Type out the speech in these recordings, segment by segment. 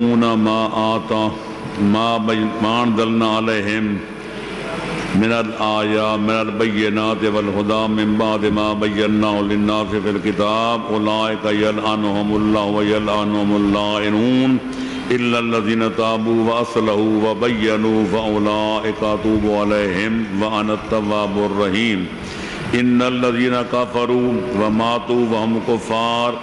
ما انزلنا عليهم من الآيات من البينات والهدى من بعد ما بيناه للناس في الكتاب أولئك يلعنهم الله ويلعنهم اللائنون إلا الذين تابوا وأصلحوا وبينوا فأولئك أتوب عليهم وأنا التواب الرحيم إن الذين كفروا وماتوا وهم كفار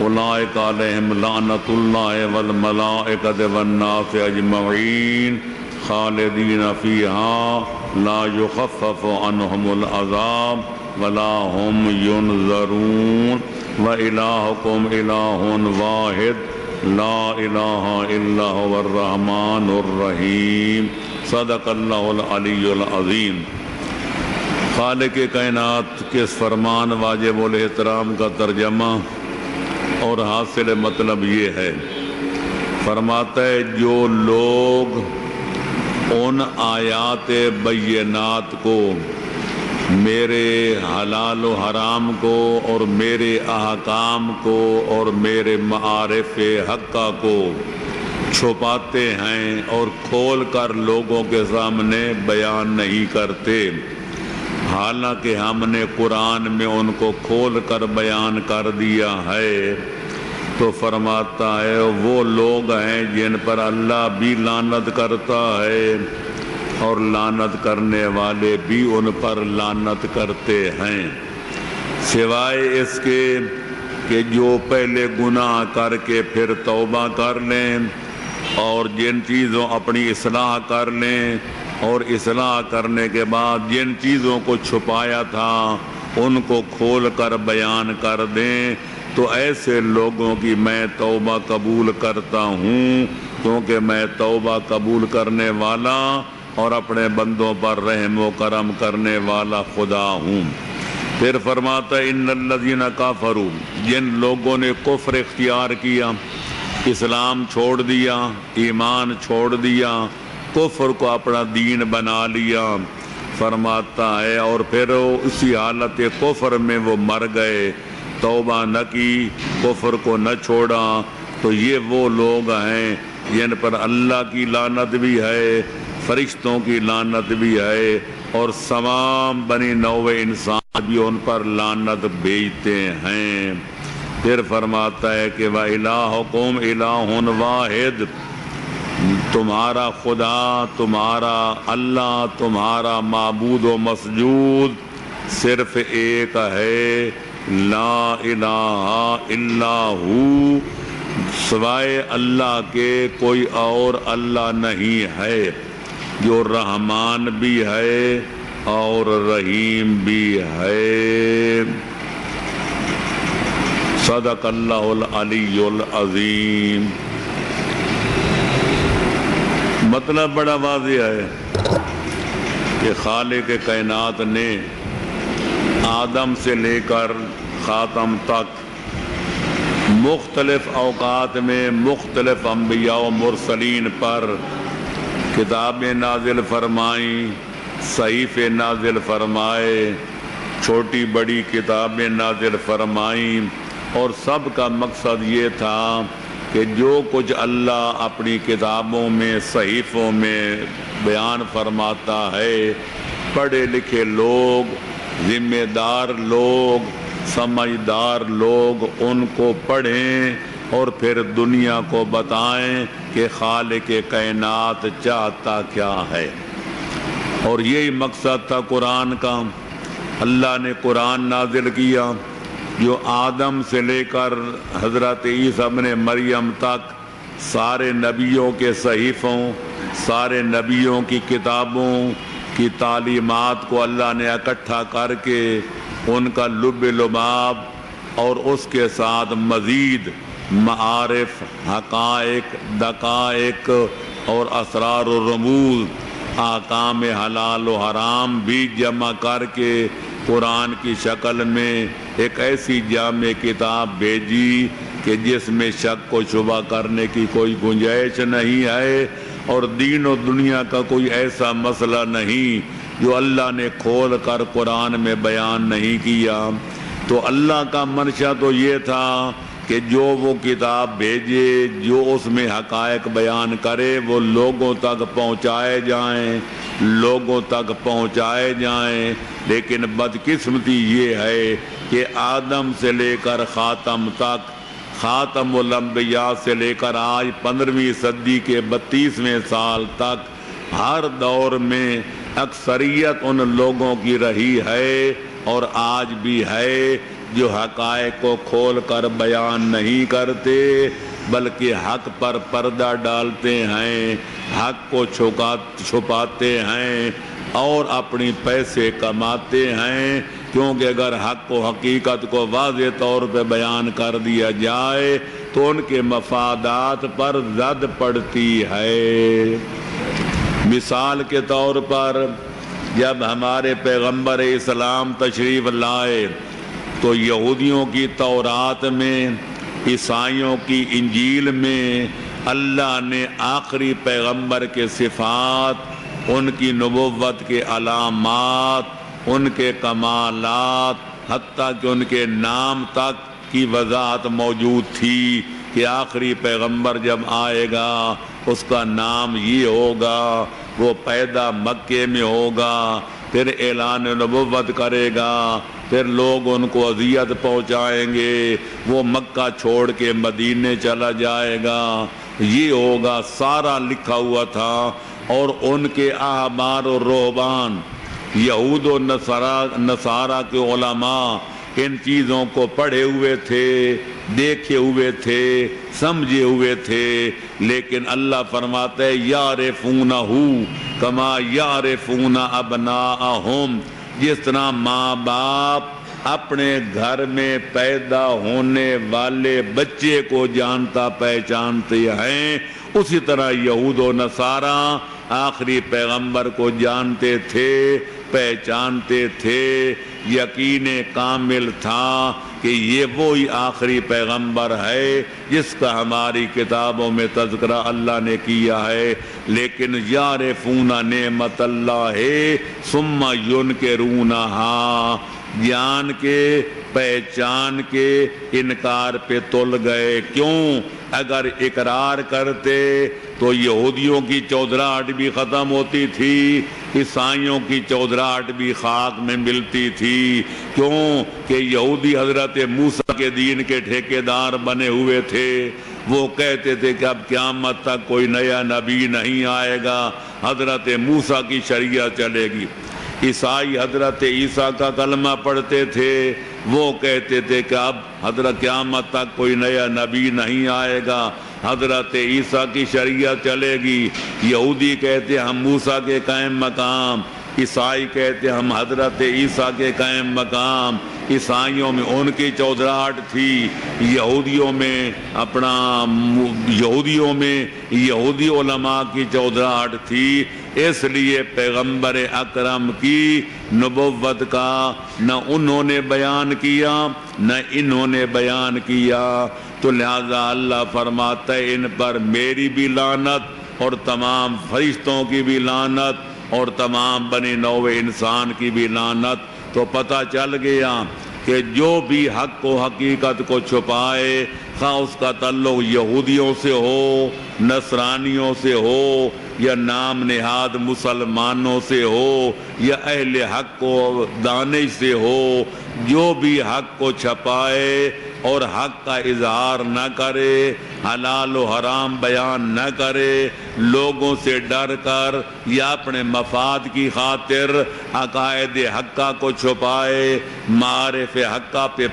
أولئك عليهم لعنة الله والملائكة والناس أجمعين خالدين فيها لا يخفف عنهم العذاب ولا هم ينظرون وإلهكم إله واحد لا إله إلا هو الرحمن الرحيم صدق اللہ العلی العظیم۔ خالق کائنات کے اس فرمان واجب الاحترام کا ترجمہ اور حاصل مطلب یہ ہے، فرماتا ہے جو لوگ ان آیات بینات کو، میرے حلال و حرام کو اور میرے احکام کو اور میرے معارف حقہ کو چھپاتے ہیں اور کھول کر لوگوں کے سامنے بیان نہیں کرتے، حالانکہ ہم نے قرآن میں ان کو کھول کر بیان کر دیا ہے، تو فرماتا ہے وہ لوگ ہیں جن پر اللہ بھی لعنت کرتا ہے اور لعنت کرنے والے بھی ان پر لعنت کرتے ہیں، سوائے اس کے کہ جو پہلے گناہ کر کے پھر توبہ کر لیں اور جن چیزوں اپنی اصلاح کر لیں اور اصلاح کرنے کے بعد جن چیزوں کو چھپایا تھا ان کو کھول کر بیان کر دیں، تو ایسے لوگوں کی میں توبہ قبول کرتا ہوں، کیونکہ میں توبہ قبول کرنے والا اور اپنے بندوں پر رحم و کرم کرنے والا خدا ہوں۔ پھر فرماتا ہے ان الذین کفروا، جن لوگوں نے کفر اختیار کیا، اسلام چھوڑ دیا، ایمان چھوڑ دیا، کفر کو اپنا دین بنا لیا، فرماتا ہے اور پھر اسی حالت کفر میں وہ مر گئے، توبہ نہ کی، کفر کو نہ چھوڑا، تو یہ وہ لوگ ہیں جن پر اللہ کی لعنت بھی ہے، فرشتوں کی لعنت بھی ہے اور تمام بنی نوع انسان بھی ان پر لعنت بھیجتے ہیں۔ پھر فرماتا ہے کہ وَإِلَٰهُكُمْ إِلَٰهٌ وَاحِدٌ، تمہارا خدا، تمہارا اللہ، تمہارا معبود و مسجود صرف ایک ہے، لا الہ الا ہو، سوائے اللہ کے کوئی اور اللہ نہیں ہے، جو رحمان بھی ہے اور رحیم بھی ہے۔ صدق اللہ العلی العظیم۔ مطلب بڑا واضح ہے کہ خالق کائنات نے آدم سے لے کر خاتم تک مختلف اوقات میں مختلف انبیاء و مرسلین پر کتابیں نازل فرمائیں، صحیفے نازل فرمائے، چھوٹی بڑی کتابیں نازل فرمائیں، اور سب کا مقصد یہ تھا کہ جو کچھ اللہ اپنی کتابوں میں صحیفوں میں بیان فرماتا ہے، پڑھے لکھے لوگ، ذمہ دار لوگ، سمجھدار لوگ ان کو پڑھیں اور پھر دنیا کو بتائیں کہ خالق کائنات چاہتا کیا ہے۔ اور یہی مقصد تھا قرآن کا۔ اللہ نے قرآن نازل کیا جو آدم سے لے کر حضرت عیسیٰ ابن مریم تک سارے نبیوں کے صحیفوں، سارے نبیوں کی کتابوں کی تعلیمات کو اللہ نے اکٹھا کر کے ان کا لب لباب اور اس کے ساتھ مزید معارف، حقائق، دقائق اور اسرار و رموز، احکام حلال و حرام بھی جمع کر کے قرآن کی شکل میں ایک ایسی جامع کتاب بھیجی کہ جس میں شک و شبہ کرنے کی کوئی گنجائش نہیں ہے، اور دین و دنیا کا کوئی ایسا مسئلہ نہیں جو اللہ نے کھول کر قرآن میں بیان نہیں کیا۔ تو اللہ کا منشا تو یہ تھا کہ جو وہ کتاب بھیجے، جو اس میں حقائق بیان کرے، وہ لوگوں تک پہنچائے جائیں، لوگوں تک پہنچائے جائیں۔ لیکن بدقسمتی یہ ہے کہ آدم سے لے کر خاتم تک، خاتم الانبیاء سے لے کر آج 15ویں صدی کے 32ویں سال تک، ہر دور میں اکثریت ان لوگوں کی رہی ہے اور آج بھی ہے جو حقائق کو کھول کر بیان نہیں کرتے، بلکہ حق پر پردہ ڈالتے ہیں، حق کو چھپاتے ہیں اور اپنی پیسے کماتے ہیں، کیونکہ اگر حق و حقیقت کو واضح طور پہ بیان کر دیا جائے تو ان کے مفادات پر زد پڑتی ہے۔ مثال کے طور پر جب ہمارے پیغمبر اسلام تشریف لائے تو یہودیوں کی تورات میں، عیسائیوں کی انجیل میں اللہ نے آخری پیغمبر کے صفات، ان کی نبوت کے علامات، ان کے کمالات، حتیٰ کہ ان کے نام تک کی وضاحت موجود تھی کہ آخری پیغمبر جب آئے گا اس کا نام یہ ہوگا، وہ پیدا مکے میں ہوگا، پھر اعلان نبوت کرے گا، پھر لوگ ان کو اذیت پہنچائیں گے، وہ مکہ چھوڑ کے مدینے چلا جائے گا، یہ ہوگا، سارا لکھا ہوا تھا۔ اور ان کے احبار و رہبان، یہود و نصارہ کے علماء ان چیزوں کو پڑھے ہوئے تھے، دیکھے ہوئے تھے، سمجھے ہوئے تھے، لیکن اللہ فرماتے ہیں یعرفونہ کما یعرفون ابناءہم، جس طرح ماں باپ اپنے گھر میں پیدا ہونے والے بچے کو جانتا پہچانتے ہیں، اسی طرح یہود و نصارہ آخری پیغمبر کو جانتے تھے، پہچانتے تھے، یقین کامل تھا کہ یہ وہی آخری پیغمبر ہے جس کا ہماری کتابوں میں تذکرہ اللہ نے کیا ہے۔ لیکن یعرفون نعمت اللہ ثم ینکرونہا، جان کے، پہچان کے انکار پہ تل گئے۔ کیوں؟ اگر اقرار کرتے تو یہودیوں کی چودراہٹ بھی ختم ہوتی تھی، عیسائیوں کی چودراہٹ بھی خاک میں ملتی تھی۔ کیوں کہ یہودی حضرت موسیٰ کے دین کے ٹھیکیدار بنے ہوئے تھے، وہ کہتے تھے کہ اب قیامت تک کوئی نیا نبی نہیں آئے گا، حضرت موسیٰ کی شریعت چلے گی۔ عیسائی حضرت عیسیٰ کا کلمہ پڑھتے تھے، وہ کہتے تھے کہ اب حضرت قیامت تک کوئی نیا نبی نہیں آئے گا، حضرت عیسیٰ کی شریعت چلے گی۔ یہودی کہتے ہم موسیٰ کے قائم مقام، عیسائی کہتے ہم حضرت عیسیٰ کے قائم مقام۔ عیسائیوں میں ان کی چودراہٹ تھی، یہودیوں میں یہودی علماء کی چودراہٹ تھی۔ اس لیے پیغمبر اکرم کی نبوت کا نہ انہوں نے بیان کیا نہ انہوں نے بیان کیا، تو لہذا اللہ فرماتا ہے ان پر میری بھی لعنت اور تمام فرشتوں کی بھی لعنت اور تمام بنی نوع انسان کی بھی لعنت۔ تو پتہ چل گیا کہ جو بھی حق و حقیقت کو چھپائے، خواہ اس کا تعلق یہودیوں سے ہو، نصرانیوں سے ہو، یا نام نہاد مسلمانوں سے ہو، یا اہل حق و دانش سے ہو، جو بھی حق کو چھپائے اور حق کا اظہار نہ کرے، حلال و حرام بیان نہ کرے، لوگوں سے ڈر کر یا اپنے مفاد کی خاطر عقائد حقہ کو چھپائے، معارف حقہ پہ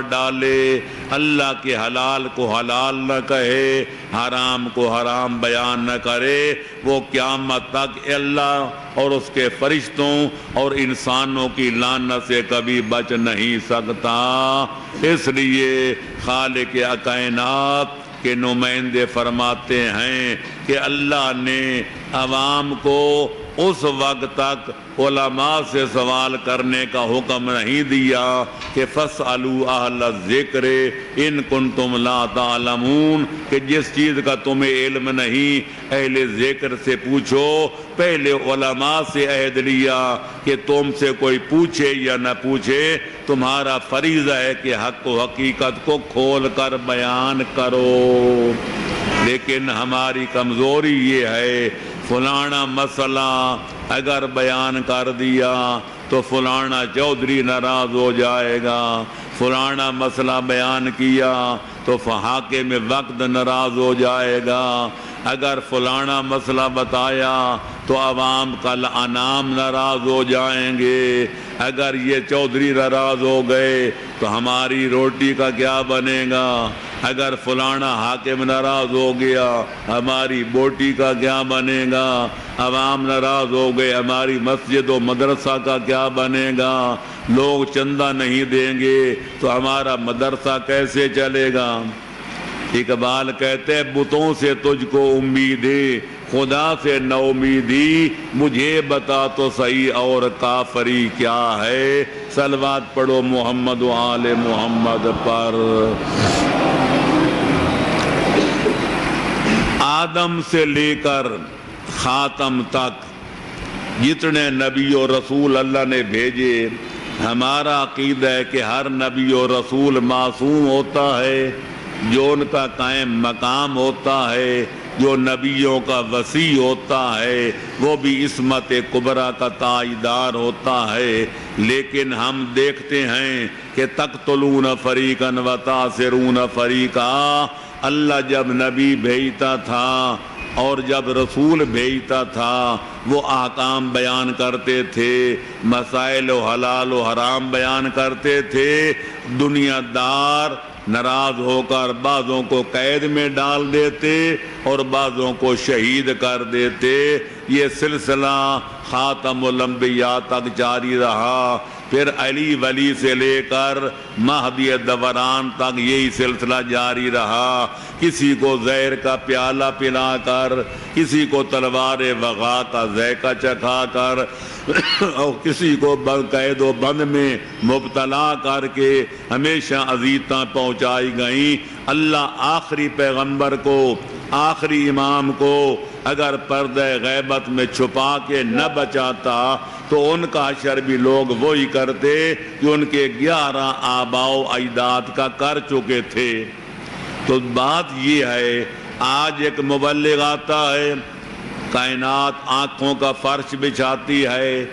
ڈالے، اللہ کے حلال کو حلال نہ کہے، حرام کو حرام بیان نہ کرے، وہ قیامت تک اللہ اور اس کے فرشتوں اور انسانوں کی لعنت سے کبھی بچ نہیں سکتا۔ اس لیے خالق کائنات کے نمائندے فرماتے ہیں کہ اللہ نے عوام کو اس وقت تک علماء سے سوال کرنے کا حکم نہیں دیا کہ فَاسْأَلُوا أَهْلَ الذِّكْرِ إِن كُنتُمْ لَا تَعْلَمُونَ، کہ جس چیز کا تمہیں علم نہیں اہل ذکر سے پوچھو۔ پہلے علماء سے عہد لیا کہ تم سے کوئی پوچھے یا نہ پوچھے، تمہارا فریضہ ہے کہ حق و حقیقت کو کھول کر بیان کرو۔ لیکن ہماری کمزوری یہ ہے، فلانا مسئلہ اگر بیان کر دیا تو فلانا چودھری ناراض ہو جائے گا، فلانا مسئلہ بیان کیا تو حاکم وقت ناراض ہو جائے گا، اگر فلانا مسئلہ بتایا تو عوام کل انعام ناراض ہو جائیں گے، اگر یہ چودھری ناراض ہو گئے تو ہماری روٹی کا کیا بنے گا، اگر فلانا حاکم ناراض ہو گیا ہماری بوٹی کا کیا بنے گا، عوام ناراض ہو گئے ہماری مسجد و مدرسہ کا کیا بنے گا، لوگ چندہ نہیں دیں گے تو ہمارا مدرسہ کیسے چلے گا۔ اقبال کہتے ہیں بتوں سے تجھ کو امیدیں، خدا سے نہ امیدی، مجھے بتا تو صحیح اور کافری کیا ہے۔ صلوات پڑھو محمد و آل محمد پر۔ آدم سے لے کر خاتم تک جتنے نبی و رسول اللہ نے بھیجے، ہمارا عقیدہ ہے کہ ہر نبی و رسول معصوم ہوتا ہے، جو ان کا قائم مقام ہوتا ہے، جو نبیوں کا وصی ہوتا ہے، وہ بھی عصمت کبریٰ کا تاجدار ہوتا ہے۔ لیکن ہم دیکھتے ہیں کہ تقتلون فریقا وتأسرون فریقا، اللہ جب نبی بھیجتا تھا اور جب رسول بھیجتا تھا وہ احکام بیان کرتے تھے، مسائل و حلال و حرام بیان کرتے تھے، دنیا دار ناراض ہو کر بعضوں کو قید میں ڈال دیتے اور بعضوں کو شہید کر دیتے۔ یہ سلسلہ خاتم الانبیاء تک جاری رہا، پھر علی ولی سے لے کر مہدی دوران تک یہی سلسلہ جاری رہا، کسی کو زہر کا پیالہ پلا کر، کسی کو تلوار وغا کا ذائقہ چکھا کر اور کسی کو قید و بند میں مبتلا کر کے ہمیشہ اذیتیں پہنچائی گئیں۔ اللہ آخری پیغمبر کو، آخری امام کو اگر پردہ غیبت میں چھپا کے نہ بچاتا تو ان کا حشر بھی لوگ وہی کرتے جو ان کے 11 آباء و اجداد کا کر چکے تھے۔ تو بات یہ ہے، آج ایک مبلغ آتا ہے، کائنات آنکھوں کا فرش بچھاتی ہے،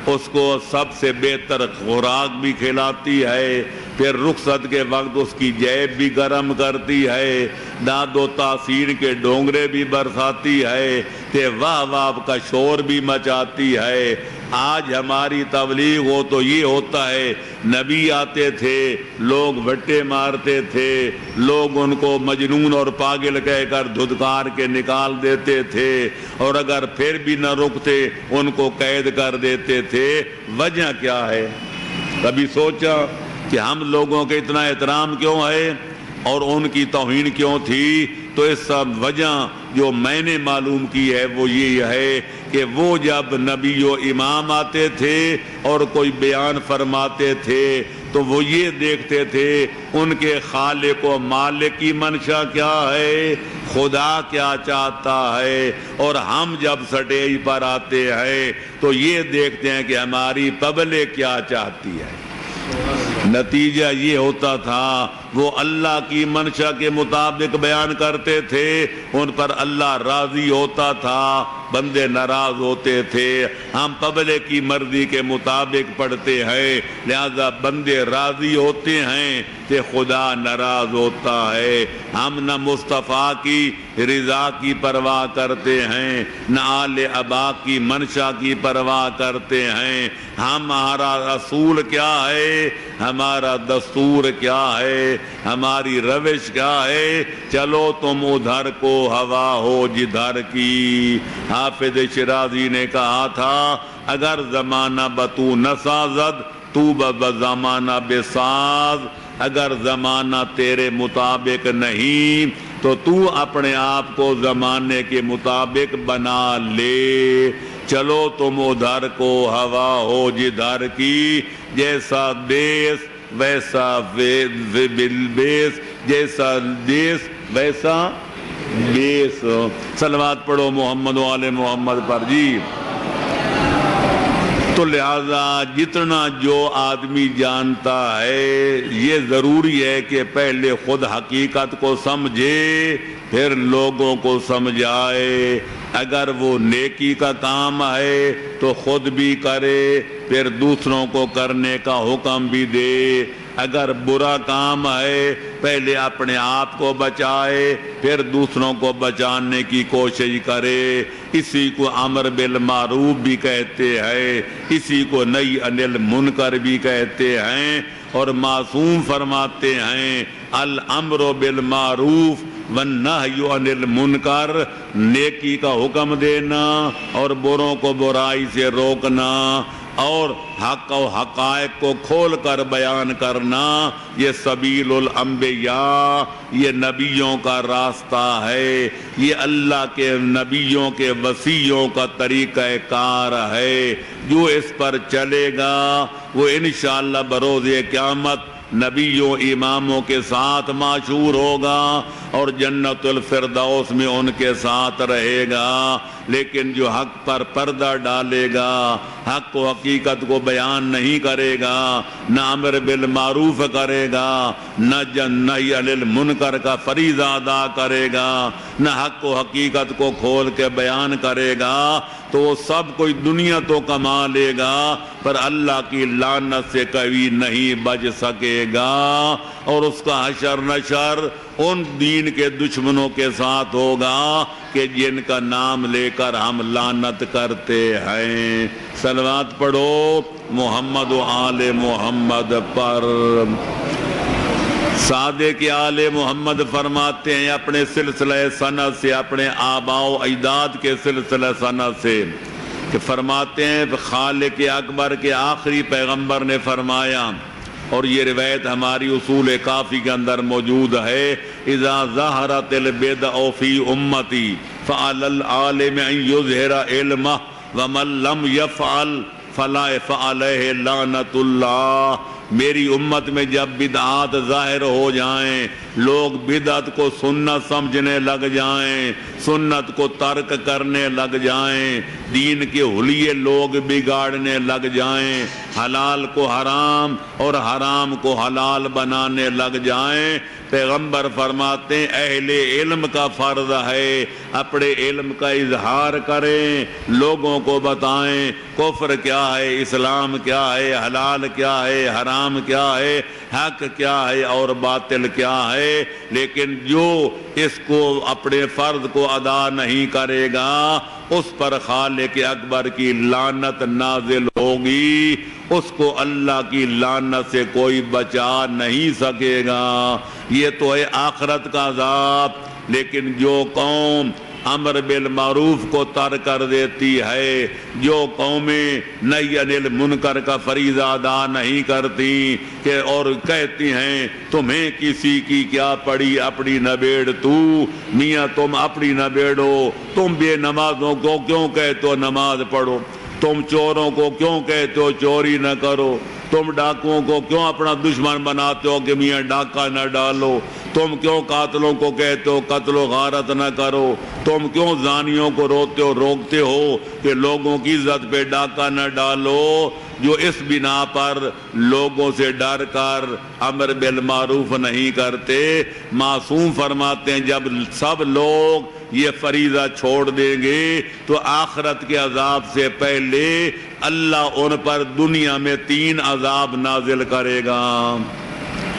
اس کو سب سے بہتر خوراک بھی کھلاتی ہے، پھر رخصت کے وقت اس کی جیب بھی گرم کرتی ہے، داد و تاثیر کے ڈونگرے بھی برساتی ہے، کہ واہ واہ کا شور بھی مچاتی ہے۔ آج ہماری تبلیغ ہو تو یہ ہوتا ہے، نبی آتے تھے لوگ وٹے مارتے تھے، لوگ ان کو مجنون اور پاگل کہہ کر دھدکار کے نکال دیتے تھے، اور اگر پھر بھی نہ رکتے ان کو قید کر دیتے تھے۔ وجہ کیا ہے؟ کبھی سوچا کہ ہم لوگوں کے اتنا احترام کیوں ہے اور ان کی توہین کیوں تھی؟ تو اس سب وجہ جو میں نے معلوم کی ہے وہ یہ ہے کہ وہ جب نبی و امام آتے تھے اور کوئی بیان فرماتے تھے تو وہ یہ دیکھتے تھے ان کے خالق و مالک کی منشا کیا ہے، خدا کیا چاہتا ہے، اور ہم جب سٹیج پر آتے ہیں تو یہ دیکھتے ہیں کہ ہماری پبلک کیا چاہتی ہے۔ نتیجہ یہ ہوتا تھا وہ اللہ کی منشا کے مطابق بیان کرتے تھے، ان پر اللہ راضی ہوتا تھا، بندے ناراض ہوتے تھے۔ ہم پبلک کی مرضی کے مطابق پڑھتے ہیں، لہذا بندے راضی ہوتے ہیں کہ خدا ناراض ہوتا ہے۔ ہم نہ مصطفیٰ کی رضا کی پرواہ کرتے ہیں، نہ آل ابا کی منشا کی پرواہ کرتے ہیں۔ ہمارا رسول کیا ہے، ہمارا دستور کیا ہے، ہماری روش کیا ہے، چلو تم ادھر کو ہوا ہو جدھر کی۔ حافظ شیرازی نے کہا تھا اگر زمانہ بتو نہ سازد تو بزمانہ بساز، اگر زمانہ تیرے مطابق نہیں تو تو اپنے آپ کو زمانے کے مطابق بنا لے۔ چلو تم ادھر کو ہوا ہو جدھر کی، جیسا دیس ویسا بیس، جیسا دیس ویسا بیس۔ صلوات پڑھو محمد و آل محمد پر جی۔ تو لہذا جتنا جو آدمی جانتا ہے یہ ضروری ہے کہ پہلے خود حقیقت کو سمجھے پھر لوگوں کو سمجھائے۔ اگر وہ نیکی کا کام ہے تو خود بھی کرے پھر دوسروں کو کرنے کا حکم بھی دے۔ اگر برا کام ہے پہلے اپنے آپ کو بچائے پھر دوسروں کو بچانے کی کوشش کرے۔ اسی کو امر بالمعروف بھی کہتے ہیں، اسی کو نہی عن المنکر بھی کہتے ہیں، اور معصوم فرماتے ہیں الامر بالمعروف والنہی عن المنکر، نیکی کا حکم دینا اور بروں کو برائی سے روکنا اور حق و حقائق کو کھول کر بیان کرنا، یہ سبیل الانبیاء، یہ نبیوں کا راستہ ہے، یہ اللہ کے نبیوں کے وصیوں کا طریقہ کار ہے۔ جو اس پر چلے گا وہ انشاءاللہ بروز قیامت نبیوں اماموں کے ساتھ معشور ہوگا اور جنت الفردوس میں ان کے ساتھ رہے گا۔ لیکن جو حق پر پردہ ڈالے گا، حق و حقیقت کو بیان نہیں کرے گا، نہ امر بالمعروف کرے گا، نہ نہی عن المنکر کا فریضہ ادا کرے گا، نہ حق و حقیقت کو کھول کے بیان کرے گا، تو وہ سب کوئی دنیا تو کما لے گا پر اللہ کی لعنت سے کبھی نہیں بچ سکے گا، اور اس کا حشر نشر ان دین کے دشمنوں کے ساتھ ہوگا کہ جن کا نام لے کر ہم لعنت کرتے ہیں۔ صلوات پڑھو محمد و آل محمد پر۔ صادق آل محمد فرماتے ہیں اپنے سلسلہ سند سے، اپنے آباء و اجداد کے سلسلہ سند سے، کہ فرماتے ہیں خالق اکبر کے آخری پیغمبر نے فرمایا، اور یہ روایت ہماری اصول کافی کے اندر موجود ہے، اذا ظہرت البدع فی امتی فعلی العالم ان یظہر علمہ ومن لم یفعل فلا فعلیہ لعنت اللہ۔ میری امت میں جب بدعات ظاہر ہو جائیں، لوگ بدعت کو سنت سمجھنے لگ جائیں، سنت کو ترک کرنے لگ جائیں، دین کے حلیے لوگ بگاڑنے لگ جائیں، حلال کو حرام اور حرام کو حلال بنانے لگ جائیں، پیغمبر فرماتے ہیں اہل علم کا فرض ہے اپنے علم کا اظہار کریں، لوگوں کو بتائیں کفر کیا ہے، اسلام کیا ہے، حلال کیا ہے، حرام کیا ہے، حق کیا ہے اور باطل کیا ہے۔ لیکن جو اس کو اپنے فرض کو ادا نہیں کرے گا اس پر خالق اکبر کی لعنت نازل ہوگی، اس کو اللہ کی لعنت سے کوئی بچا نہیں سکے گا۔ یہ تو ہے آخرت کا عذاب۔ لیکن جو قوم امر بالمعروف کو ترک کر دیتی ہے، جو قومیں نہی عن المنکر کا فریضہ ادا نہیں کرتی کہ اور کہتی ہیں تمہیں کسی کی کیا پڑی اپنی نبیڑ تو، میاں تم اپنی نبیڑو، تم بے نمازوں کو کیوں کہتے ہو نماز پڑھو، تم چوروں کو کیوں کہتے ہو چوری نہ کرو، تم ڈاکوؤں کو کیوں اپنا دشمن بناتے ہو کہ میاں ڈاکہ نہ ڈالو، تم کیوں قاتلوں کو کہتے ہو قتل و غارت نہ کرو، تم کیوں زانیوں کو روکتے ہو کہ لوگوں کی عزت پہ ڈاکہ نہ ڈالو۔ جو اس بنا پر لوگوں سے ڈر کر امر بالمعروف نہیں کرتے، معصوم فرماتے ہیں جب سب لوگ یہ فریضہ چھوڑ دیں گے تو آخرت کے عذاب سے پہلے اللہ ان پر دنیا میں 3 عذاب نازل کرے گا،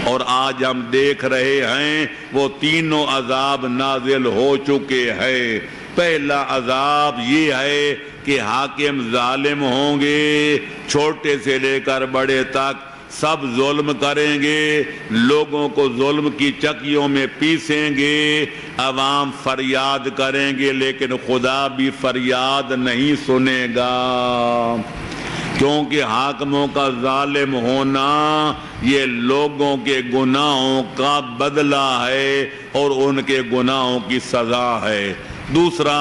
اور آج ہم دیکھ رہے ہیں وہ تینوں عذاب نازل ہو چکے ہیں۔ پہلا عذاب یہ ہے کہ حاکم ظالم ہوں گے، چھوٹے سے لے کر بڑے تک سب ظلم کریں گے، لوگوں کو ظلم کی چکیوں میں پیسیں گے، عوام فریاد کریں گے لیکن خدا بھی فریاد نہیں سنے گا، کیونکہ حاکموں کا ظالم ہونا یہ لوگوں کے گناہوں کا بدلہ ہے اور ان کے گناہوں کی سزا ہے۔ دوسرا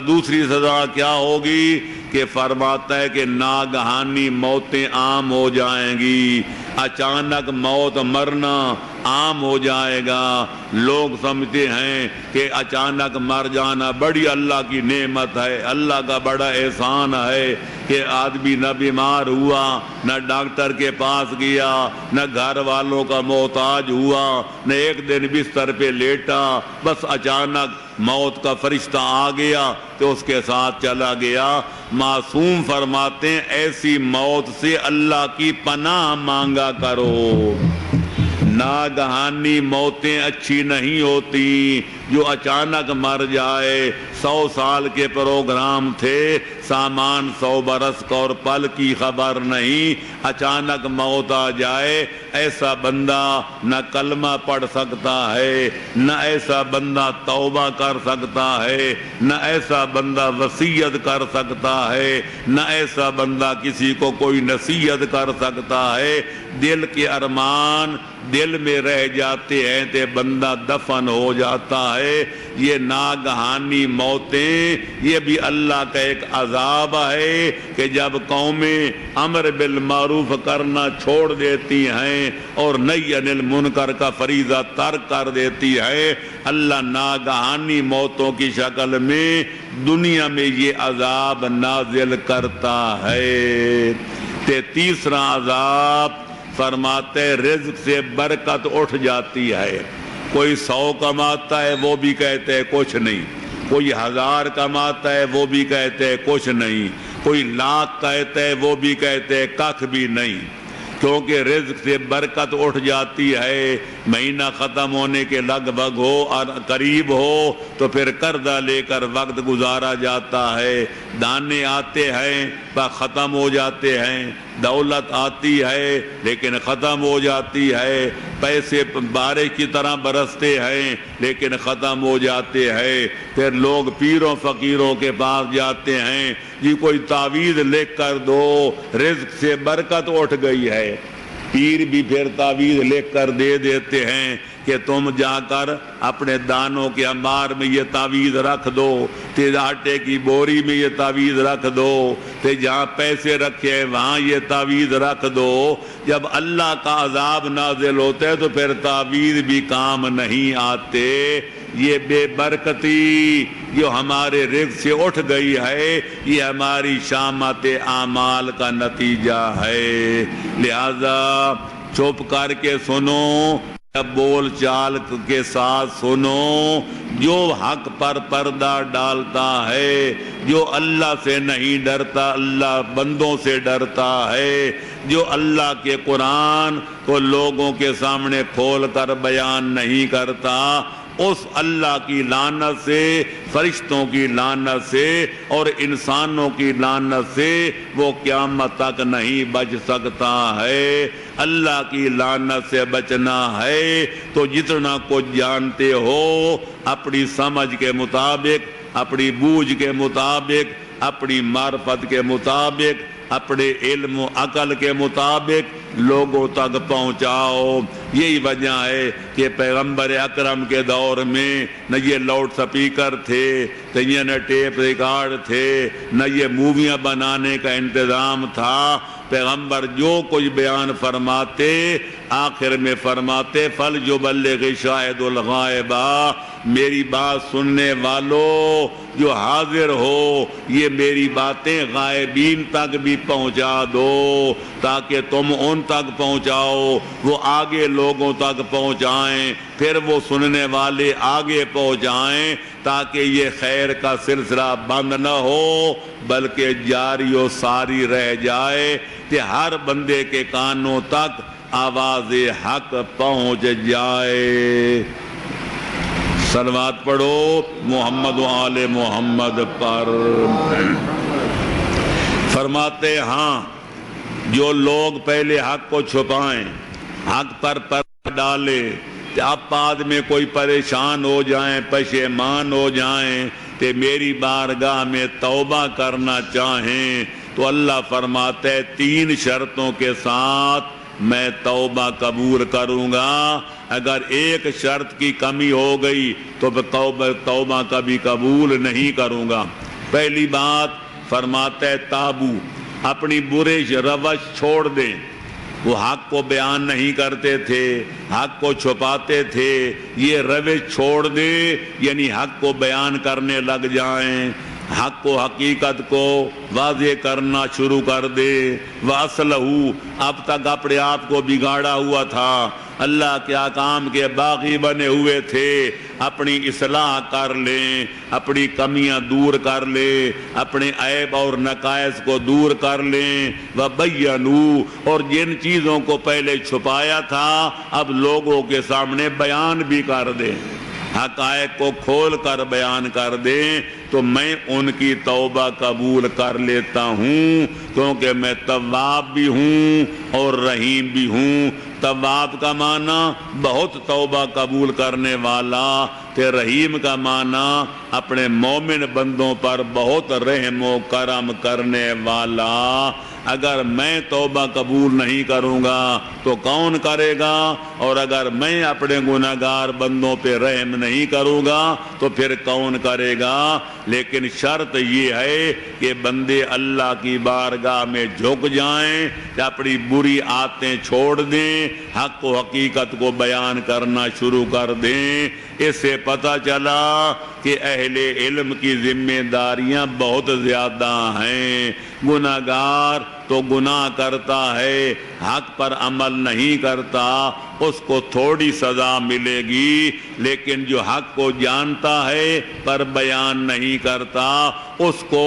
دوسری سزا کیا ہوگی کہ فرماتا ہے کہ ناگہانی موتیں عام ہو جائیں گی، اچانک موت مرنا عام ہو جائے گا۔ لوگ سمجھتے ہیں کہ اچانک مر جانا بڑی اللہ کی نعمت ہے، اللہ کا بڑا احسان ہے کہ آدمی نہ بیمار ہوا، نہ ڈاکٹر کے پاس گیا، نہ گھر والوں کا محتاج ہوا، نہ ایک دن بستر پہ لیٹا، بس اچانک موت کا فرشتہ آ گیا تو اس کے ساتھ چلا گیا۔ معصوم فرماتے ہیں ایسی موت سے اللہ کی پناہ مانگا کرو۔ ناگہانی موتیں اچھی نہیں ہوتی، جو اچانک مر جائے۔ 100 سال کے پروگرام تھے، سامان 100 برس کا اور پل کی خبر نہیں، اچانک موت آ جائے۔ ایسا بندہ نہ کلمہ پڑھ سکتا ہے، نہ ایسا بندہ توبہ کر سکتا ہے، نہ ایسا بندہ وصیت کر سکتا ہے، نہ ایسا بندہ کسی کو کوئی نصیحت کر سکتا ہے۔ دل کے ارمان دل میں رہ جاتے ہیں تے بندہ دفن ہو جاتا ہے۔ یہ ناگہانی موتیں یہ بھی اللہ کا ایک عذاب ہے کہ جب قومیں امر بالمعروف کرنا چھوڑ دیتی ہیں اور نہی عن المنکر کا فریضہ ترک کر دیتی ہے، اللہ ناگہانی موتوں کی شکل میں دنیا میں یہ عذاب نازل کرتا ہے۔ تیسرا عذاب فرماتے رزق سے برکت اٹھ جاتی ہے۔ کوئی 100 کماتا ہے وہ بھی کہتے ہیں کچھ نہیں، کوئی 1000 کماتا ہے وہ بھی کہتے ہیں کچھ نہیں، کوئی 1,00,000 کہتے ہیں وہ بھی کہتے ہیں کخ بھی نہیں، کیونکہ رزق سے برکت اٹھ جاتی ہے۔ مہینہ ختم ہونے کے لگ بھگ ہو اور قریب ہو تو پھر قرضہ لے کر وقت گزارا جاتا ہے۔ دانے آتے ہیں پر ختم ہو جاتے ہیں، دولت آتی ہے لیکن ختم ہو جاتی ہے، پیسے بارش کی طرح برستے ہیں لیکن ختم ہو جاتے ہیں۔ پھر لوگ پیروں فقیروں کے پاس جاتے ہیں، جی کوئی تعویذ لکھ کر دو، رزق سے برکت اٹھ گئی ہے۔ پیر بھی پھر تعویذ لکھ کر دے دیتے ہیں کہ تم جا کر اپنے دانوں کے انبار میں یہ تعویذ رکھ دو، تیز آٹے کی بوری میں یہ تعویذ رکھ دو، جہاں پیسے رکھے وہاں یہ تعویذ رکھ دو۔ جب اللہ کا عذاب نازل ہوتا ہے تو پھر تعویذ بھی کام نہیں آتے۔ یہ بے برکتی جو ہمارے رزق سے اٹھ گئی ہے یہ ہماری شامت اعمال کا نتیجہ ہے۔ لہذا چپ کر کے سنو، بول چال کے ساتھ سنو۔ جو حق پر پردہ ڈالتا ہے، جو اللہ سے نہیں ڈرتا، اللہ بندوں سے ڈرتا ہے، جو اللہ کے قرآن کو لوگوں کے سامنے کھول کر بیان نہیں کرتا، اس اللہ کی لعنت سے، فرشتوں کی لعنت سے اور انسانوں کی لعنت سے وہ قیامت تک نہیں بچ سکتا ہے۔ اللہ کی لعنت سے بچنا ہے تو جتنا کچھ جانتے ہو اپنی سمجھ کے مطابق، اپنی بوجھ کے مطابق، اپنی معرفت کے مطابق، اپنے علم و عقل کے مطابق لوگوں تک پہنچاؤ۔ یہی وجہ ہے کہ پیغمبر اکرم کے دور میں نہ یہ لاؤڈ سپیکر تھے، نہ ٹیپ ریکارڈ تھے، نہ یہ موویاں بنانے کا انتظام تھا۔ پیغمبر جو کچھ بیان فرماتے آخر میں فرماتے فَلْيُبَلِّغِ شَاهِدُ الْغَائِبَ، میری بات سننے والو جو حاضر ہو یہ میری باتیں غائبین تک بھی پہنچا دو تاکہ تم ان تک پہنچاؤ، وہ آگے لوگوں تک پہنچائیں، پھر وہ سننے والے آگے پہنچائیں تاکہ یہ خیر کا سلسلہ بند نہ ہو بلکہ جاری و ساری رہ جائے کہ ہر بندے کے کانوں تک آواز حق پہنچ جائے۔ صلوات پڑھو محمد و آل محمد پر۔ فرماتے ہاں جو لوگ پہلے حق کو چھپائیں، حق پر پردہ ڈالے، اب بعد میں کوئی پریشان ہو جائیں، پشیمان ہو جائیں کہ میری بارگاہ میں توبہ کرنا چاہیں تو اللہ فرماتے 3 شرطوں کے ساتھ میں توبہ قبول کروں گا، اگر ایک شرط کی کمی ہو گئی تو توبہ کبھی قبول نہیں کروں گا۔ پہلی بات فرماتا ہے تابو، اپنی برے روش چھوڑ دیں۔ وہ حق کو بیان نہیں کرتے تھے، حق کو چھپاتے تھے، یہ روش چھوڑ دیں، یعنی حق کو بیان کرنے لگ جائیں، حق کو حقیقت کو واضح کرنا شروع کر دے۔ وَأَصْلَحُ، اب تک اپنے آپ کو بگاڑا ہوا تھا، اللہ کے احکام کے باغی بنے ہوئے تھے، اپنی اصلاح کر لیں، اپنی کمیاں دور کر لیں، اپنے عیب اور نقائص کو دور کر لیں۔ وَبَيَّنُوا، اور جن چیزوں کو پہلے چھپایا تھا اب لوگوں کے سامنے بیان بھی کر دیں، حقائق کو کھول کر بیان کر دیں، تو میں ان کی توبہ قبول کر لیتا ہوں، کیونکہ میں تواب بھی ہوں اور رحیم بھی ہوں۔ تواب کا معنی بہت توبہ قبول کرنے والا، تے رحیم کا معنی اپنے مومن بندوں پر بہت رحم و کرم کرنے والا۔ اگر میں توبہ قبول نہیں کروں گا تو کون کرے گا؟ اور اگر میں اپنے گناہگار بندوں پہ رحم نہیں کروں گا تو پھر کون کرے گا؟ لیکن شرط یہ ہے کہ بندے اللہ کی بارگاہ میں جھک جائیں، اپنی بری عادتیں چھوڑ دیں، حق و حقیقت کو بیان کرنا شروع کر دیں۔ اس سے پتہ چلا کہ اہل علم کی ذمہ داریاں بہت زیادہ ہیں۔ گناہگار تو گناہ کرتا ہے، حق پر عمل نہیں کرتا، اس کو تھوڑی سزا ملے گی، لیکن جو حق کو جانتا ہے پر بیان نہیں کرتا اس کو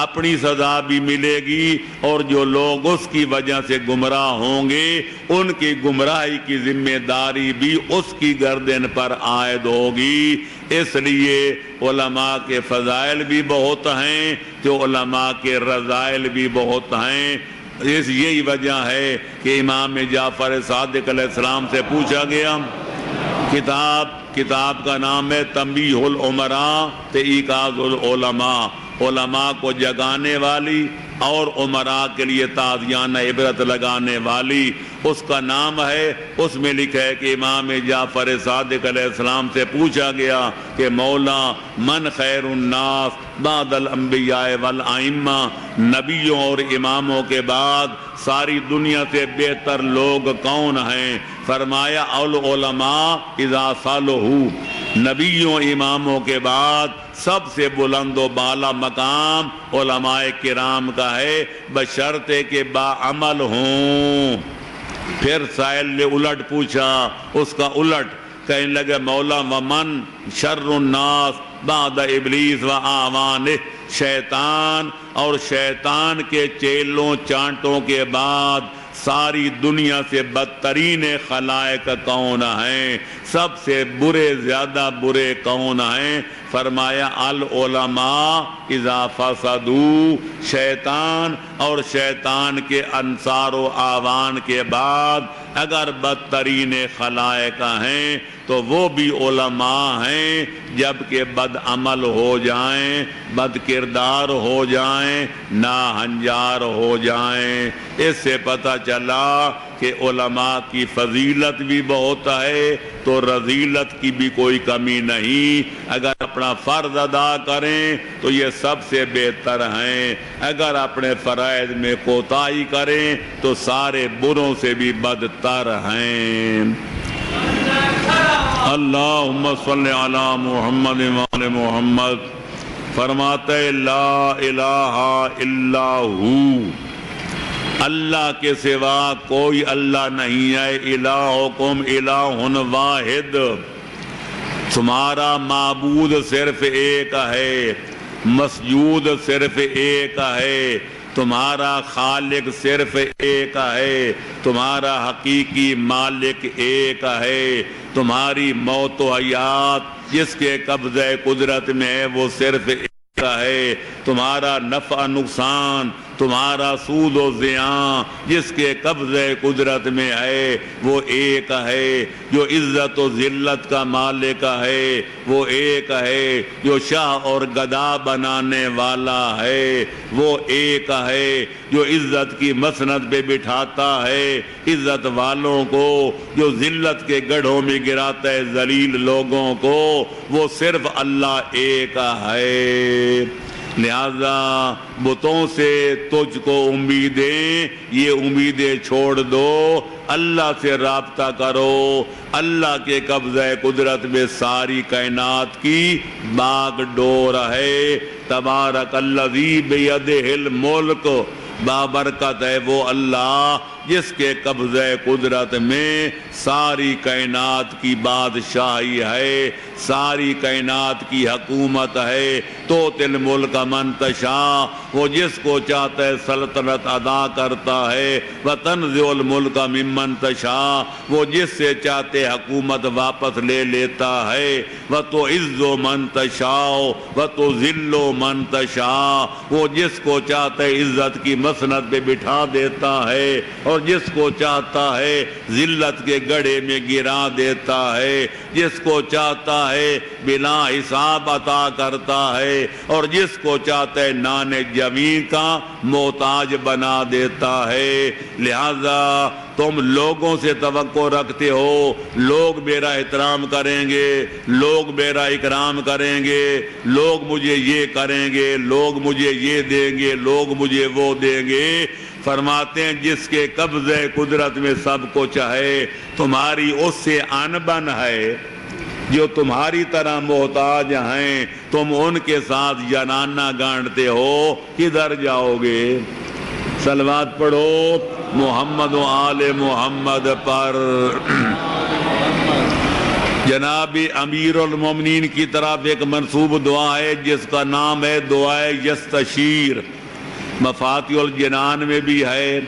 اپنی سزا بھی ملے گی، اور جو لوگ اس کی وجہ سے گمراہ ہوں گے ان کی گمراہی کی ذمہ داری بھی اس کی گردن پر عائد ہوگی۔ اس لیے علماء کے فضائل بھی بہت ہیں تو علماء کے رذائل بھی بہت ہیں۔ یہی وجہ ہے کہ امام جعفر صادق علیہ السلام سے پوچھا گیا، کتاب کا نام ہے تنبیہ الامراء ایقاظ العلماء، علماء کو جگانے والی اور عمراء کے لیے تعزیانہ عبرت لگانے والی، اس کا نام ہے۔ اس میں لکھا ہے کہ امام جعفر صادق علیہ السلام سے پوچھا گیا کہ مولا من خیر الناس بعد الانبیاء والائمہ، نبیوں اور اماموں کے بعد ساری دنیا سے بہتر لوگ کون ہیں؟ فرمایا العلماء اذا صلحوا، نبیوں اماموں کے بعد سب سے بلند و بالا مقام علماء کرام کا ہے، بشرطے کہ باعمل ہوں۔ پھر سائل نے الٹ پوچھا، اس کا الٹ کہنے لگے مولا ومن شر الناس بعد ابلیس و اعوانہ، شیطان اور شیطان کے چیلوں چانٹوں کے بعد ساری دنیا سے بدترین خلائق کون ہیں؟ سب سے برے زیادہ برے کون ہیں؟ فرمایا العلماء اذا فسدوا، شیطان اور شیطان کے انصار و اعوان کے بعد اگر بدترین خلائق ہیں تو وہ بھی علماء ہیں، جبکہ بد عمل ہو جائیں، بد کردار ہو جائیں، ناہنجار ہو جائیں۔ اس سے پتہ چلا کہ علماء کی فضیلت بھی بہت ہے تو رذیلت کی بھی کوئی کمی نہیں۔ اگر اپنا فرض ادا کریں تو یہ سب سے بہتر ہیں، اگر اپنے فرائض میں کوتاہی کریں تو سارے بروں سے بھی بدتر ہیں۔ اللہم صلی علی محمد وعلی محمد۔ فرماتے لا الہ الا ہو، اللہ کے سوا کوئی اللہ نہیں ہے۔ الہکم الہ واحد، تمہارا معبود صرف ایک ہے، مسجود صرف ایک ہے، تمہارا خالق صرف ایک ہے، تمہارا حقیقی مالک ایک ہے، تمہاری موت و حیات جس کے قبضہ قدرت میں ہے وہ صرف ایک ہے، تمہارا نفع نقصان، تمہارا سود و زیاں جس کے قبضے قدرت میں ہے وہ ایک ہے، جو عزت و ذلت کا مالک ہے وہ ایک ہے، جو شاہ اور گدا بنانے والا ہے وہ ایک ہے، جو عزت کی مسند پہ بٹھاتا ہے عزت والوں کو، جو ذلت کے گڑھوں میں گراتا ہے ذلیل لوگوں کو، وہ صرف اللہ ایک ہے۔ لہذا بتوں سے تجھ کو امیدیں، یہ امیدیں چھوڑ دو، اللہ سے رابطہ کرو۔ اللہ کے قبضہ قدرت میں ساری کائنات کی باغ ڈور ہے۔ تبارک الذی بیدہ الملک، بابرکت ہے وہ اللہ جس کے قبضہ قدرت میں ساری کائنات کی بادشاہی ہے، ساری کائنات کی حکومت ہے۔ تؤتی الملک من تشاء، وہ جس کو چاہتا ہے سلطنت ادا کرتا ہے۔ وتنزع الملک ممن تشاء، وہ جس سے چاہتے حکومت واپس لے لیتا ہے۔ وتعز من تشاء وتذل من تشاء، وہ جس کو چاہتا ہے عزت کی مسند پہ بٹھا دیتا ہے اور جس کو چاہتا ہے ذلت کے گڑھے میں گرا دیتا ہے، جس کو چاہتا ہے بلا حساب عطا کرتا ہے اور جس کو چاہتا ہے نان جمی کا محتاج بنا دیتا ہے۔ لہذا تم لوگوں سے توقع رکھتے ہو لوگ میرا احترام کریں گے، لوگ میرا اکرام کریں گے، لوگ مجھے یہ کریں گے، لوگ مجھے یہ دیں گے، لوگ مجھے وہ دیں گے۔ فرماتے ہیں جس کے قبضہ قدرت میں سب کچھ ہے، تمہاری اس سے ان بن ہے، جو تمہاری طرح محتاج ہیں، تم ان کے ساتھ جنانہ گانٹتے ہو، کدھر جاؤ گے؟ صلوات پڑھو محمد و آل محمد پر۔ جناب امیر المومنین کی طرف ایک منسوب دعا ہے جس کا نام ہے دعائے یستشیر، مفاتیح الجنان میں بھی ہے،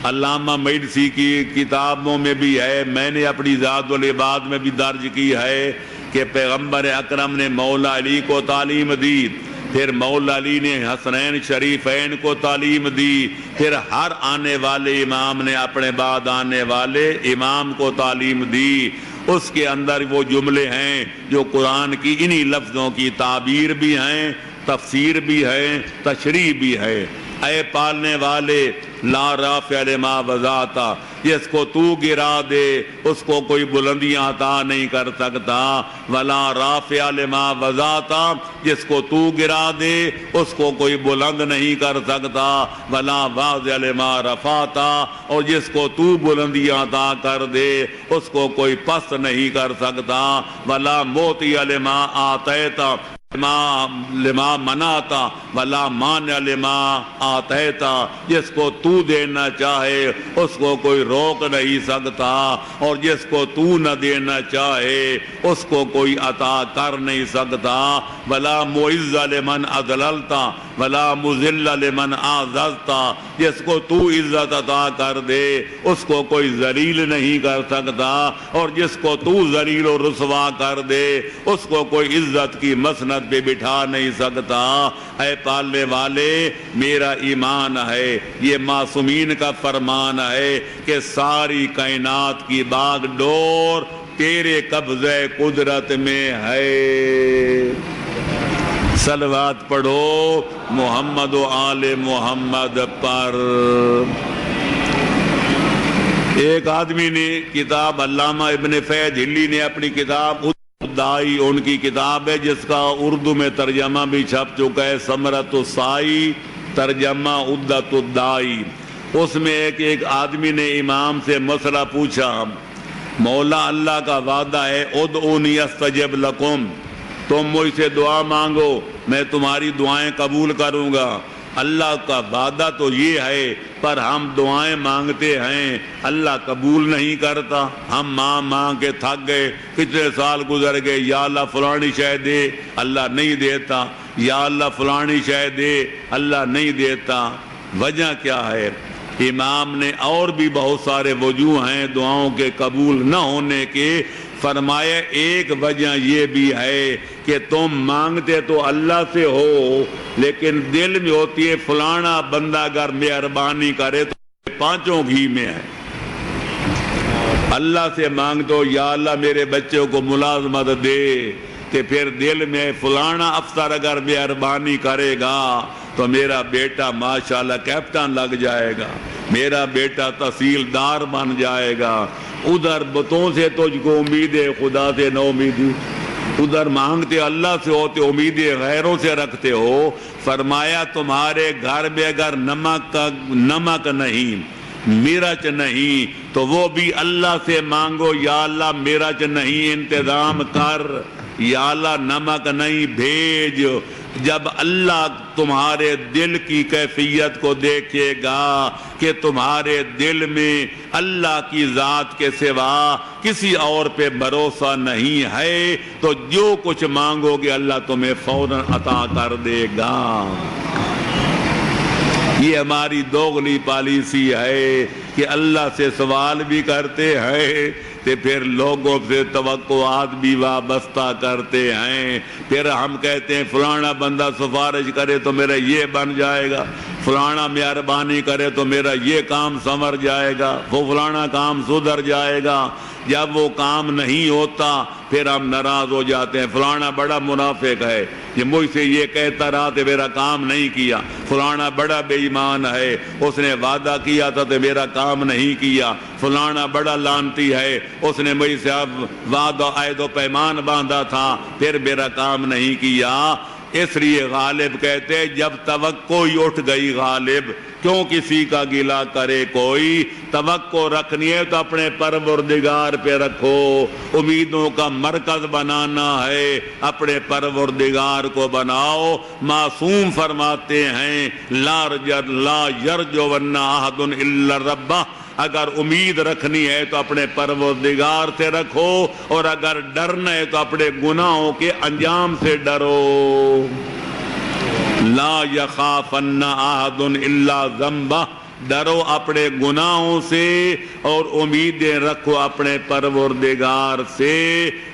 علامہ مجلسی کی کتابوں میں بھی ہے، میں نے اپنی ذات العباد میں بھی درج کی ہے کہ پیغمبر اکرم نے مولا علی کو تعلیم دی، پھر مولا علی نے حسنین شریفین کو تعلیم دی، پھر ہر آنے والے امام نے اپنے بعد آنے والے امام کو تعلیم دی۔ اس کے اندر وہ جملے ہیں جو قرآن کی انہی لفظوں کی تعبیر بھی ہیں، تفسیر بھی ہے، تشریح بھی ہے۔ اے پالنے والے لا رافع لما وضعتا، جس کو تو گرا دے اس کو کوئی بلندیاں عطا نہیں کر سکتا، ولا رافع لما وضعتا، جس کو تو گرا دے اس کو کوئی بلند نہیں کر سکتا، ولا واضع لما رفعتا، اور جس کو تو بلندیاں عطا کر دے اس کو کوئی پست نہیں کر سکتا، ولا موتی لما آتیتا لما مناتا ولا مانع لما آتیتا، جس کو تو دینا چاہے اس کو کوئی روک نہیں سکتا اور جس کو تو نہ دینا چاہے اس کو کوئی عطا کر نہیں سکتا، ولا معز لمن اذللتا ولا مذل لمن اعززتا، جس کو تو عزت عطا کر دے اس کو کوئی ذلیل نہیں کر سکتا اور جس کو تو ذلیل و رسوا کر دے اس کو کوئی عزت کی مسند پہ بٹھا نہیں سکتا۔ اے پالنے والے میرا ایمان ہے، یہ معصومین کا فرمان ہے کہ ساری کائنات کی باغ ڈور تیرے قبضہ قدرت میں ہے۔ صلوات پڑھو محمد و آل محمد پر۔ ایک آدمی نے کتاب، علامہ ابن فیض ہلی نے اپنی کتاب دائی، ان کی کتاب ہے جس کا اردو میں ترجمہ بھی چھپ چکا ہے، ثمرۃ السائی ترجمہ عدت الدائی۔ اس میں ایک آدمی نے امام سے مسئلہ پوچھا، مولا اللہ کا وعدہ ہے ادعونی استجب لکم، تم مجھ سے دعا مانگو میں تمہاری دعائیں قبول کروں گا۔ اللہ کا وعدہ تو یہ ہے پر ہم دعائیں مانگتے ہیں اللہ قبول نہیں کرتا، ہم مانگ کے تھک گئے، کتنے سال گزر گئے، یا اللہ فلانی شے دے، اللہ نہیں دیتا، یا اللہ فلانی شے دے، اللہ نہیں دیتا۔ وجہ کیا ہے؟ امام نے اور بھی بہت سارے وجوہ ہیں دعاؤں کے قبول نہ ہونے کے، فرمایا ایک وجہ یہ بھی ہے کہ تم مانگتے تو اللہ سے ہو لیکن دل میں ہوتی ہے فلانا بندہ اگر مہربانی کرے تو پانچوں گھی میں ہے. اللہ سے مانگ دو یا اللہ میرے بچوں کو ملازمت دے، کہ پھر دل میں فلانا افسر اگر مہربانی کرے گا تو میرا بیٹا ماشاءاللہ کیپٹن لگ جائے گا، میرا بیٹا تحصیلدار بن جائے گا. ادھر بتوں سے تجھ کو امید ہے، خدا سے نہ امیدی. ادھر مانگتے اللہ سے ہوتے، امیدیں غیروں سے رکھتے ہو. فرمایا تمہارے گھر میں اگر نمک نہیں، مرچ نہیں، تو وہ بھی اللہ سے مانگو یا اللہ مرچ نہیں انتظام کر، یا اللہ نمک نہیں بھیج. جب اللہ تمہارے دل کی کیفیت کو دیکھے گا کہ تمہارے دل میں اللہ کی ذات کے سوا کسی اور پہ بھروسہ نہیں ہے تو جو کچھ مانگو گے اللہ تمہیں فوراً عطا کر دے گا. یہ ہماری دوغلی پالیسی ہے کہ اللہ سے سوال بھی کرتے ہیں تو پھر لوگوں سے توقعات بھی وابستہ کرتے ہیں. پھر ہم کہتے ہیں فلانا بندہ سفارش کرے تو میرا یہ بن جائے گا، فلانا مہربانی کرے تو میرا یہ کام سنور جائے گا، وہ فلانا کام سدھر جائے گا. جب وہ کام نہیں ہوتا پھر ہم ناراض ہو جاتے ہیں. فلانا بڑا منافق ہے، یہ مجھ سے یہ کہتا رہا تو میرا کام نہیں کیا. فلانا بڑا بے ایمان ہے، اس نے وعدہ کیا تھا تو میرا کام نہیں کیا. فلانا بڑا لعنتی ہے، اس نے مجھ سے وعدہ عہد و پیمان باندھا تھا پھر میرا کام نہیں کیا. اس لیے غالب کہتے جب توقع ہی اٹھ گئی غالب، کیوں کسی کا گلہ کرے کوئی. توقع رکھنی ہے تو اپنے پروردگار پہ رکھو. امیدوں کا مرکز بنانا ہے اپنے پروردگار کو بناؤ. معصوم فرماتے ہیں لا یرجون احد الا ربہ. اگر امید رکھنی ہے تو اپنے پروردگار سے رکھو، اور اگر ڈرنا ہے تو اپنے گناہوں کے انجام سے ڈرو. لا یخافن احد الا ذنبہ. ڈرو اپنے گناہوں سے اور امیدیں رکھو اپنے پروردگار سے،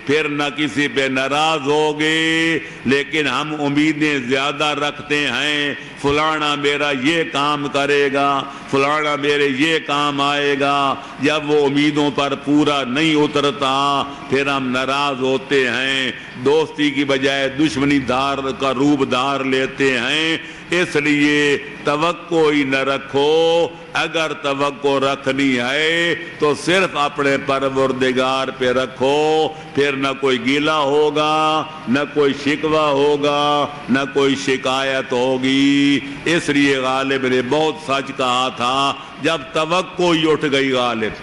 پھر نہ کسی پہ ناراض ہوگے. لیکن ہم امیدیں زیادہ رکھتے ہیں، فلانا میرا یہ کام کرے گا، فلانا میرے یہ کام آئے گا. جب وہ امیدوں پر پورا نہیں اترتا پھر ہم ناراض ہوتے ہیں، دوستی کی بجائے دشمنی دار کا روپ دھار لیتے ہیں. اس لیے توقع ہی نہ رکھو. اگر توقع رکھنی ہے تو صرف اپنے پروردگار پہ رکھو، پھر نہ کوئی گلہ ہوگا، نہ کوئی شکوہ ہوگا، نہ کوئی شکایت ہوگی. اس لیے غالب نے بہت سچ کہا تھا جب توقع ہی اٹھ گئی غالب،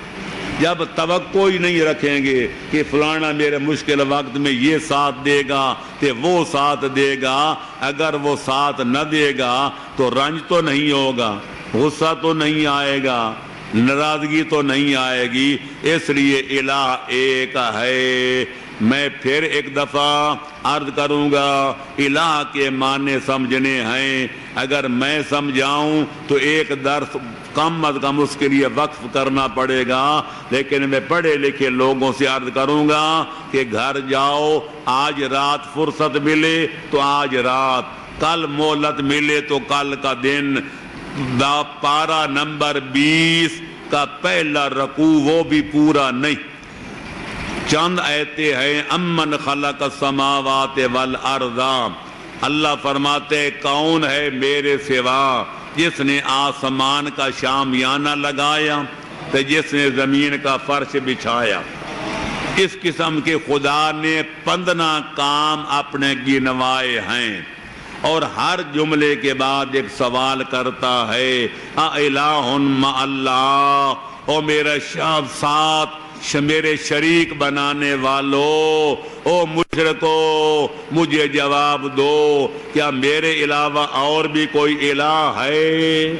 جب توقع ہی نہیں رکھیں گے کہ فلانا میرے مشکل وقت میں یہ ساتھ دے گا کہ وہ ساتھ دے گا. اگر وہ ساتھ نہ دے گا تو رنج تو نہیں ہوگا، غصہ تو نہیں آئے گا، ناراضگی تو نہیں آئے گی. اس لیے الہ ایک ہے. میں پھر ایک دفعہ عرض کروں گا الہ کے معنی سمجھنے ہیں. اگر میں سمجھاؤں تو ایک درس کم از کم اس کے لیے وقف کرنا پڑے گا. لیکن میں پڑھے لکھے لوگوں سے عرض کروں گا کہ گھر جاؤ، آج رات فرصت ملے تو آج رات، کل مہلت ملے تو کل کا دن. پارہ نمبر 20 کا پہلا رکوع وہ بھی پورا نہیں، چند آیتیں ہیں. امن خلق السماوات والارض. اللہ فرماتے کون ہے میرے سوا جس نے آسمان کا شامیانہ لگایا تو جس نے زمین کا فرش بچھایا. اس قسم کے خدا نے 15 کام اپنے گنوائے ہیں، اور ہر جملے کے بعد ایک سوال کرتا ہے اِلٰہٌ مع اللہ. او میرے ساتھ میرے شریک بنانے والو، او مشرکو مجھے جواب دو، کیا میرے علاوہ اور بھی کوئی الہ ہے؟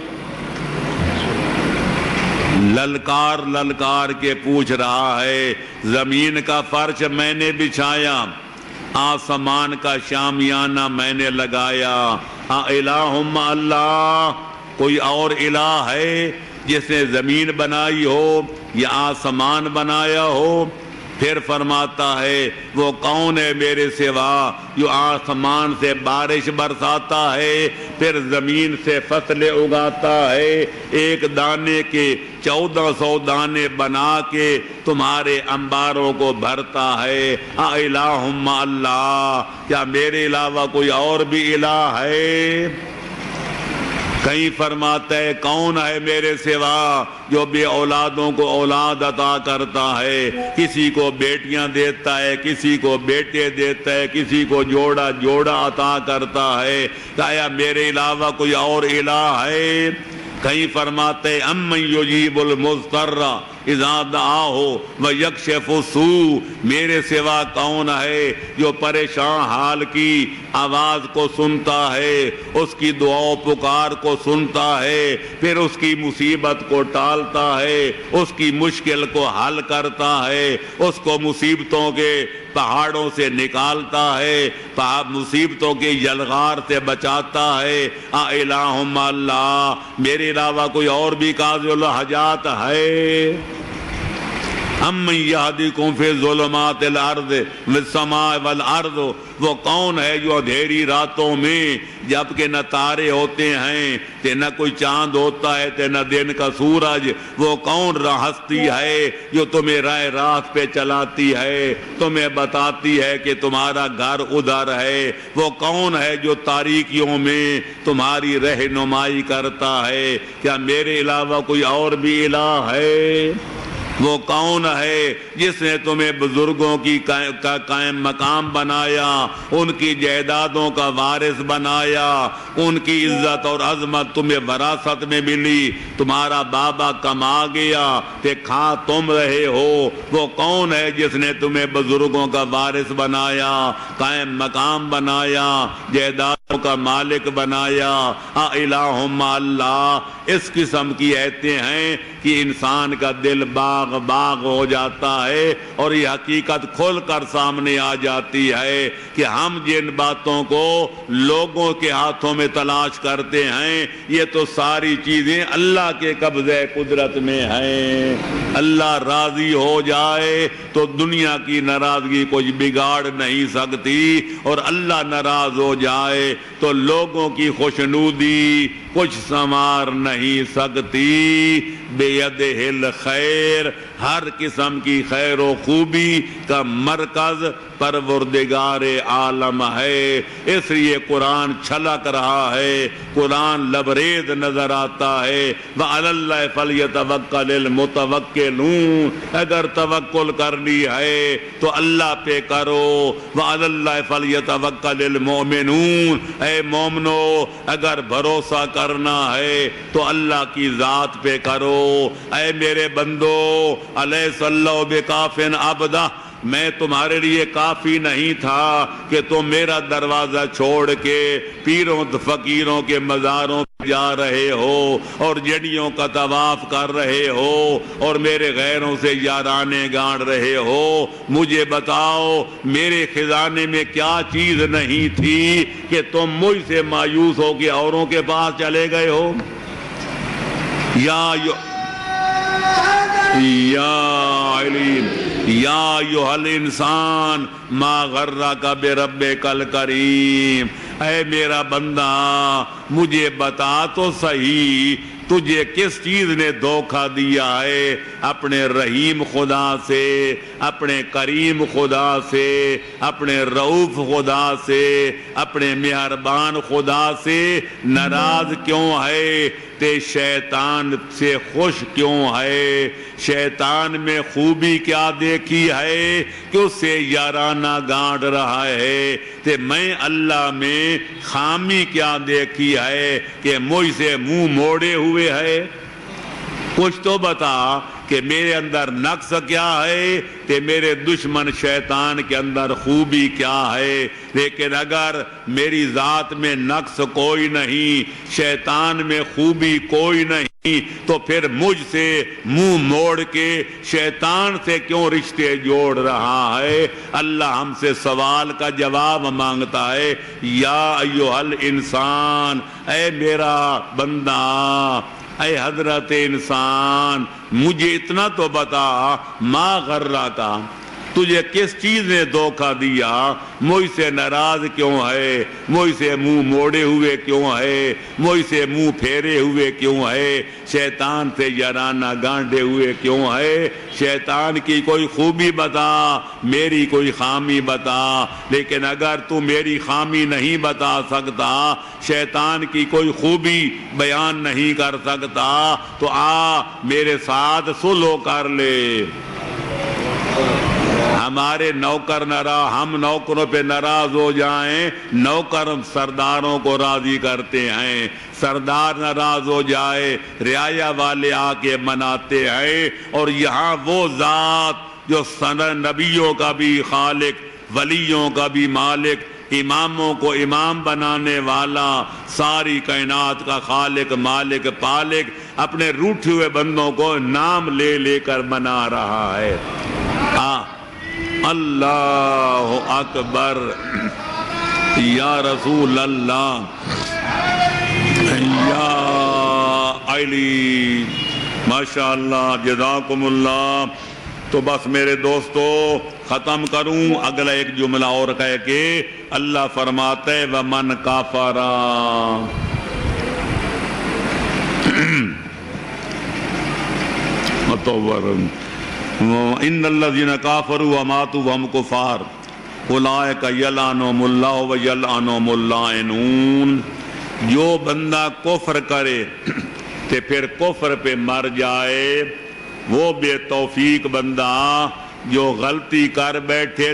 للکار للکار کے پوچھ رہا ہے. زمین کا فرش میں نے بچھایا، آسمان کا شامیانہ میں نے لگایا. الہ مع اللہ. کوئی اور الہ ہے جس نے زمین بنائی ہو یا آسمان بنایا ہو؟ پھر فرماتا ہے وہ کون ہے میرے سوا جو آسمان سے بارش برساتا ہے، پھر زمین سے فصلیں اگاتا ہے، ایک دانے کے 1400 دانے بنا کے تمہارے انباروں کو بھرتا ہے۔ الہ مع اللہ، کیا میرے علاوہ کوئی اور بھی الہ ہے؟ کہیں فرماتا ہے کون ہے میرے سوا جو بے اولادوں کو اولاد عطا کرتا ہے، کسی کو بیٹیاں دیتا ہے، کسی کو بیٹے دیتا ہے، کسی کو جوڑا جوڑا عطا کرتا ہے، کیا میرے علاوہ کوئی اور الہ ہے؟ کہیں فرماتے امن یجیب المضطر اذا دعاہ ویکشف السوء، میرے سوا کون ہے جو پریشان حال کی آواز کو سنتا ہے، اس کی دعا پکار کو سنتا ہے، پھر اس کی مصیبت کو ٹالتا ہے، اس کی مشکل کو حل کرتا ہے، اس کو مصیبتوں کے پہاڑوں سے نکالتا ہے، مصیبتوں کے یلغار سے بچاتا ہے۔ الہ مع اللہ، میرے علاوہ کوئی اور بھی قاضی الحاجات ہے؟ امن یہدیکم فی ظلمات الارض والسماء والارض، وہ کون ہے جو اندھیری راتوں میں جبکہ نہ تارے ہوتے ہیں تے نہ کوئی چاند ہوتا ہے تے نہ دن کا سورج، وہ کون ہستی ہے جو تمہیں راہ راست پہ چلاتی ہے، تمہیں بتاتی ہے کہ تمہارا گھر ادھر ہے، وہ کون ہے جو تاریکیوں میں تمہاری رہنمائی کرتا ہے؟ کیا میرے علاوہ کوئی اور بھی الہ ہے؟ وہ کون ہے جس نے تمہیں بزرگوں کی قائم مقام بنایا، ان کی جائیدادوں کا وارث بنایا، ان کی عزت اور عظمت تمہیں وراثت میں ملی، تمہارا بابا کما گیا کہ کھا تم رہے ہو؟ وہ کون ہے جس نے تمہیں بزرگوں کا وارث بنایا، قائم مقام بنایا، جائیدادوں کا مالک بنایا؟ الہ مع اللہ، اس قسم کی ایتیں ہیں کہ انسان کا دل باغ باغ ہو جاتا ہے اور یہ حقیقت کھل کر سامنے آ جاتی ہے کہ ہم جن باتوں کو لوگوں کے ہاتھوں میں تلاش کرتے ہیں یہ تو ساری چیزیں اللہ کے قبضے قدرت میں ہیں۔ اللہ راضی ہو جائے تو دنیا کی ناراضگی کچھ بگاڑ نہیں سکتی، اور اللہ ناراض ہو جائے تو لوگوں کی خوشنودی کچھ سنوار نہیں سکتی۔ بیدہ الخیر، ہر قسم کی خیر و خوبی کا مرکز پروردگار عالم ہے، اس لیے قرآن چھلک رہا ہے، قرآن لبریز نظر آتا ہے۔ وَعَلَى اللَّهِ فَلْيَتَوَكَّلِ الْمُتَوَكِّلُونَ، اگر توکل کرنی ہے تو اللہ پہ کرو۔ وَعَلَى اللَّهِ فَلْيَتَوَكَّلِ الْمُؤْمِنُونَ، اے مومنو اگر بھروسہ کرنا ہے تو اللہ کی ذات پہ کرو۔ اے میرے بندو، الیس اللہ بکاف عبدہ، میں تمہارے لیے کافی نہیں تھا کہ تم میرا دروازہ چھوڑ کے پیروں فقیروں کے مزاروں پہ جا رہے ہو اور جڑیوں کا طواف کر رہے ہو اور میرے غیروں سے یارانے گانڑ رہے ہو؟ مجھے بتاؤ میرے خزانے میں کیا چیز نہیں تھی کہ تم مجھ سے مایوس ہو کے اوروں کے پاس چلے گئے ہو؟ یا ایھا الانسان ما غرک بربک الکریم، اے میرا بندہ مجھے بتا تو صحیح تجھے کس چیز نے دھوکہ دیا ہے اپنے رحیم خدا سے، اپنے کریم خدا سے، اپنے رؤوف خدا سے، اپنے مہربان خدا سے ناراض کیوں ہے؟ تے شیطان سے خوش کیوں ہے؟ شیطان میں خوبی کیا دیکھی ہے کہ اس سے یارانہ گانڑ رہا ہے؟ تے میں اللہ میں خامی کیا دیکھی ہے کہ مجھ سے منہ موڑے ہوئے ہے؟ کچھ تو بتا کہ میرے اندر نقص کیا ہے، کہ میرے دشمن شیطان کے اندر خوبی کیا ہے۔ لیکن اگر میری ذات میں نقص کوئی نہیں، شیطان میں خوبی کوئی نہیں، تو پھر مجھ سے منہ موڑ کے شیطان سے کیوں رشتے جوڑ رہا ہے؟ اللہ ہم سے سوال کا جواب مانگتا ہے، یا ایھا الانسان، اے میرا بندہ، اے حضرت انسان، مجھے اتنا تو بتا، ما غرہ کا، تجھے کس چیز نے دھوکہ دیا؟ مجھ سے ناراض کیوں ہے؟ مجھ سے منہ موڑے ہوئے کیوں ہے؟ مجھ سے منہ پھیرے ہوئے کیوں ہے؟ شیطان سے یارانہ گانڈے ہوئے کیوں ہے؟ شیطان کی کوئی خوبی بتا، میری کوئی خامی بتا۔ لیکن اگر تو میری خامی نہیں بتا سکتا، شیطان کی کوئی خوبی بیان نہیں کر سکتا، تو آ میرے ساتھ صلح کر لے۔ ہمارے نوکر ہم نوکروں پہ ناراض ہو جائیں، نوکر سرداروں کو راضی کرتے ہیں، سردار ناراض ہو جائے رعایا والے آ کے مناتے ہیں۔ اور یہاں وہ ذات جو نبیوں کا بھی خالق، ولیوں کا بھی مالک، اماموں کو امام بنانے والا، ساری کائنات کا خالق، مالک، پالک، اپنے روٹھے ہوئے بندوں کو نام لے لے کر منا رہا ہے۔ اللہ اکبر، یا رسول اللہ، یا علی، ماشاءاللہ، جزاکم اللہ۔ تو بس میرے دوستو ختم کروں، اگلا ایک جملہ اور کہہ کے اللہ فرماتے ہیں وَمَنْ كَفَرَ ان الذین کافروا وماتوا وهم کفار اولئک یلعنهم اللہ ویلعنهم اللاعنون۔ جو بندہ کفر کرے تو پھر کفر پہ مر جائے، وہ بے توفیق بندہ جو غلطی کر بیٹھے